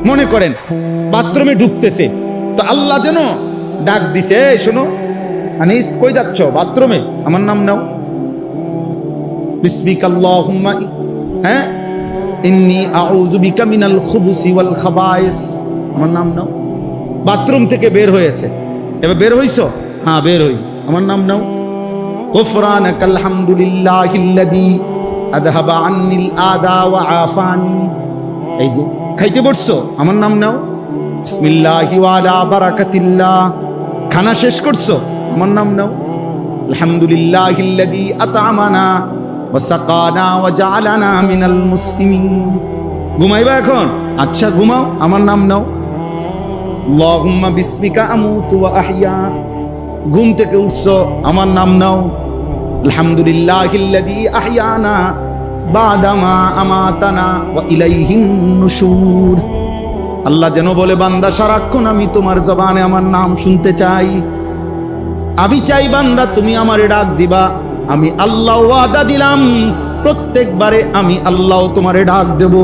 মনে করেন বাথরুমে ঢুকতেছে, তো আল্লাহ যেন ডাক দিছে, এই শোনো আনিস কই যাচ্ছ? বাথরুমে, আমার নাম নাও, বিসমিকা আল্লাহুম্মা, হ্যাঁ, ইন্নী আউযু বিকা মিনাল খুবুসি ওয়াল খাবায়েস, আমার নাম নাও। বাথরুম থেকে বের হয়েছে, এবার বের হইছো? হ্যাঁ বের হইছি, আমার নাম নাও। গুফরানাকাল হামদুলিল্লাহিল্লাযী আযহাবা আন্নিল আদা ওয়া আফানি, এই যে খাইতে বসছো, আমার নাম নাও। বিসমিল্লাহি ওয়া আলা বারাকাতিল্লাহ, খানা শেষ করছো, আমার নাম নাও। আলহামদুলিল্লাহিল্লাযী আত'আমানা ওয়া সাকানা ওয়া জাআলানা মিনাল মুসলিমিন। ঘুমাইবা এখন? আচ্ছা ঘুমাও, আমার নাম নাও। আল্লাহুম্মা বিসমিকা আমুতু ওয়া আহইয়া, ঘুম থেকে উঠছো, আমার নাম নাও। আলহামদুলিল্লাহিল্লাযী আহইয়ানা বাদামা আমাতানা ওয়া ইলাইহিন নুশুর। আল্লাহ যেন বলে, বান্দা সারাক্ষণ আমি তোমার জবানে আমার নাম শুনতে চাই। আমি চাই বান্দা তুমি আমারে ডাক দিবা। আমি আল্লাহ ওয়াদা দিলাম প্রত্যেকবারে আমি আল্লাহ তোমারে ডাক দেব।